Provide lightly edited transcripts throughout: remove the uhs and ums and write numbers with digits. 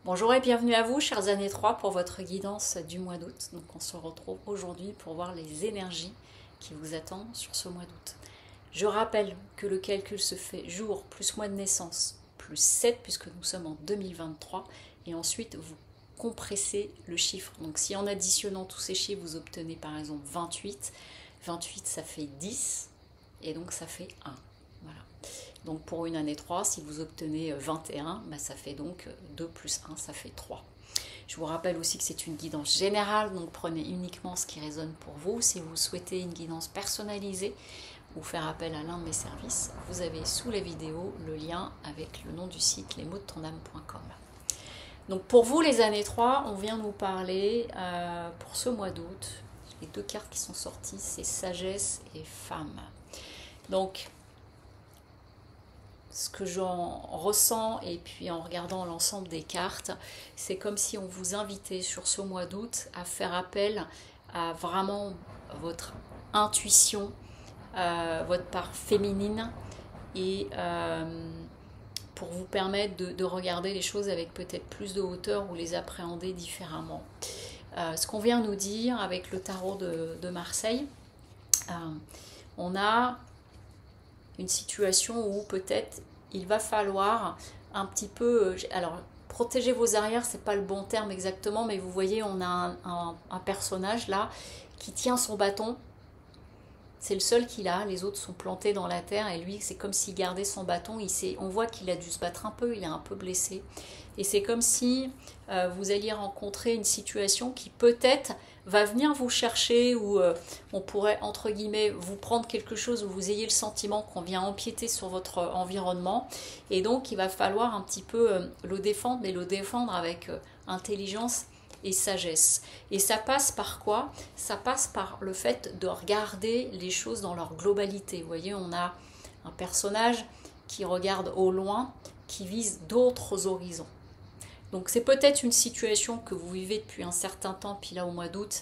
Bonjour et bienvenue à vous, chers années 3, pour votre guidance du mois d'août. Donc on se retrouve aujourd'hui pour voir les énergies qui vous attendent sur ce mois d'août. Je rappelle que le calcul se fait jour plus mois de naissance plus 7 puisque nous sommes en 2023 et ensuite vous compressez le chiffre. Donc si en additionnant tous ces chiffres vous obtenez par exemple 28, 28 ça fait 10 et donc ça fait 1. Voilà. Donc pour une année 3, si vous obtenez 21, bah ça fait donc 2 plus 1, ça fait 3. Je vous rappelle aussi que c'est une guidance générale, donc prenez uniquement ce qui résonne pour vous. Si vous souhaitez une guidance personnalisée ou faire appel à l'un de mes services, vous avez sous la vidéo le lien avec le nom du site lesmotsdetonâme.com. Donc pour vous les années 3, on vient nous parler pour ce mois d'août. Les deux cartes qui sont sorties, c'est sagesse et femme. Donc ce que j'en ressens et puis en regardant l'ensemble des cartes, c'est comme si on vous invitait sur ce mois d'août à faire appel à vraiment votre intuition, votre part féminine et pour vous permettre de regarder les choses avec peut-être plus de hauteur ou les appréhender différemment. Ce qu'on vient nous dire avec le tarot de Marseille, on a une situation où peut-être il va falloir un petit peu, alors protéger vos arrières, c'est pas le bon terme exactement, mais vous voyez, on a un personnage là qui tient son bâton. C'est le seul qu'il a, les autres sont plantés dans la terre et lui c'est comme s'il gardait son bâton. On voit qu'il a dû se battre un peu, il est un peu blessé. Et c'est comme si vous alliez rencontrer une situation qui peut-être va venir vous chercher ou on pourrait entre guillemets vous prendre quelque chose où vous ayez le sentiment qu'on vient empiéter sur votre environnement. Et donc il va falloir un petit peu le défendre, mais le défendre avec intelligence et sagesse. Et ça passe par quoi? Ça passe par le fait de regarder les choses dans leur globalité. Vous voyez, on a un personnage qui regarde au loin, qui vise d'autres horizons. Donc c'est peut-être une situation que vous vivez depuis un certain temps, puis là au mois d'août,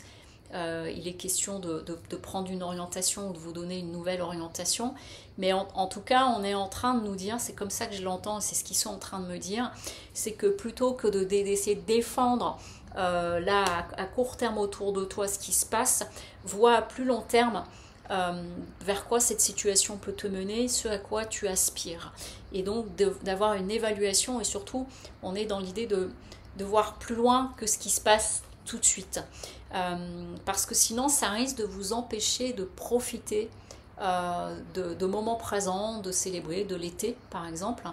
il est question de prendre une orientation ou de vous donner une nouvelle orientation. Mais en tout cas, on est en train de nous dire, c'est comme ça que je l'entends, c'est ce qu'ils sont en train de me dire, c'est que plutôt que d'essayer de défendre là à court terme autour de toi ce qui se passe, vois à plus long terme vers quoi cette situation peut te mener, ce à quoi tu aspires. Et donc d'avoir une évaluation et surtout on est dans l'idée de voir plus loin que ce qui se passe tout de suite. Parce que sinon ça risque de vous empêcher de profiter de moments présents, de célébrer, de l'été par exemple,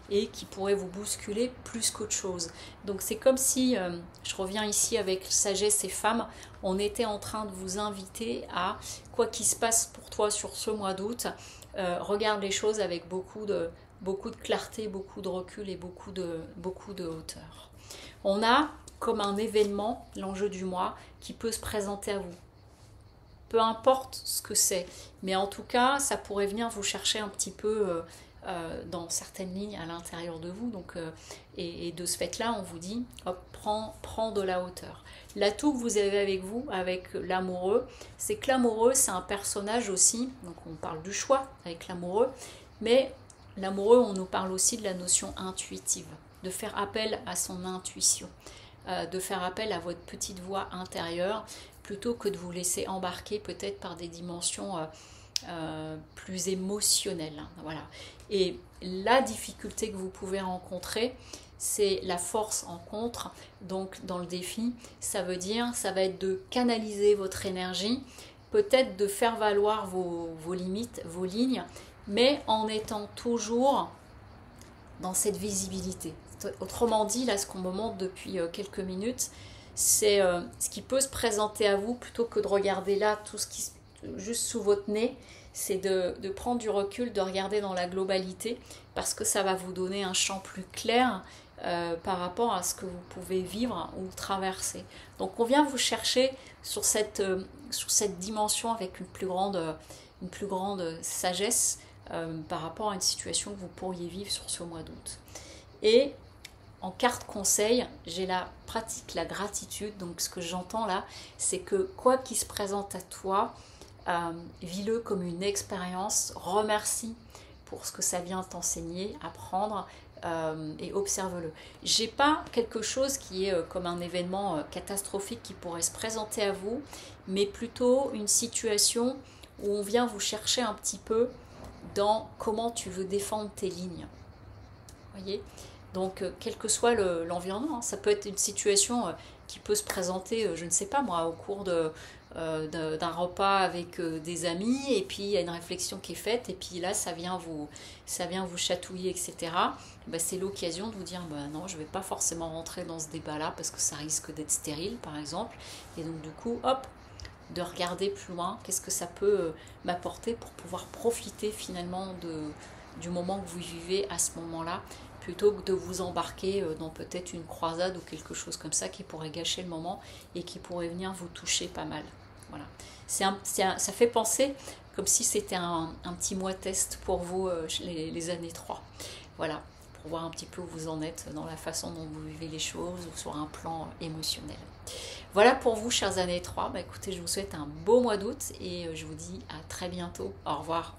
et qui pourraient vous bousculer plus qu'autre chose. Donc c'est comme si, je reviens ici avec sagesse et femme, on était en train de vous inviter à, quoi qu'il se passe pour toi sur ce mois d'août, regarde les choses avec beaucoup de clarté, beaucoup de recul et beaucoup de hauteur. On a comme un événement, l'enjeu du mois, qui peut se présenter à vous. Peu importe ce que c'est, mais en tout cas, ça pourrait venir vous chercher un petit peu dans certaines lignes à l'intérieur de vous. Donc, et de ce fait-là, on vous dit, hop, prends de la hauteur. L'atout que vous avez avec vous, avec l'amoureux, c'est que l'amoureux, c'est un personnage aussi, donc on parle du choix avec l'amoureux, mais l'amoureux, on nous parle aussi de la notion intuitive, de faire appel à son intuition, de faire appel à votre petite voix intérieure, plutôt que de vous laisser embarquer peut-être par des dimensions plus émotionnelles. Voilà. Et la difficulté que vous pouvez rencontrer, c'est la force en contre. Donc dans le défi, ça veut dire, ça va être de canaliser votre énergie, peut-être de faire valoir vos limites, vos lignes, mais en étant toujours dans cette visibilité. Autrement dit, là, ce qu'on me montre depuis quelques minutes, c'est ce qui peut se présenter à vous plutôt que de regarder là tout ce qui juste sous votre nez, c'est de prendre du recul, de regarder dans la globalité parce que ça va vous donner un champ plus clair par rapport à ce que vous pouvez vivre ou traverser. Donc on vient vous chercher sur cette dimension avec une plus grande sagesse par rapport à une situation que vous pourriez vivre sur ce mois d'août. Et en carte conseil, j'ai la pratique, la gratitude. Donc ce que j'entends là, c'est que quoi qu'il se présente à toi, vis-le comme une expérience, remercie pour ce que ça vient t'enseigner, apprendre, et observe-le. J'ai pas quelque chose qui est comme un événement catastrophique qui pourrait se présenter à vous, mais plutôt une situation où on vient vous chercher un petit peu dans comment tu veux défendre tes lignes. Voyez, donc quel que soit l'environnement, ça peut être une situation qui peut se présenter, je ne sais pas moi, au cours d'un repas avec des amis, et puis il y a une réflexion qui est faite, et puis là ça vient vous chatouiller, etc. Ben, c'est l'occasion de vous dire ben non, je ne vais pas forcément rentrer dans ce débat-là parce que ça risque d'être stérile, par exemple, et donc du coup, hop, de regarder plus loin, qu'est-ce que ça peut m'apporter pour pouvoir profiter finalement du moment que vous vivez à ce moment-là, plutôt que de vous embarquer dans peut-être une croisade ou quelque chose comme ça qui pourrait gâcher le moment et qui pourrait venir vous toucher pas mal. Voilà. Ça fait penser comme si c'était un petit mois test pour vous les années 3. Voilà, pour voir un petit peu où vous en êtes dans la façon dont vous vivez les choses ou sur un plan émotionnel. Voilà pour vous, chers années 3. Bah, écoutez, je vous souhaite un beau mois d'août et je vous dis à très bientôt. Au revoir.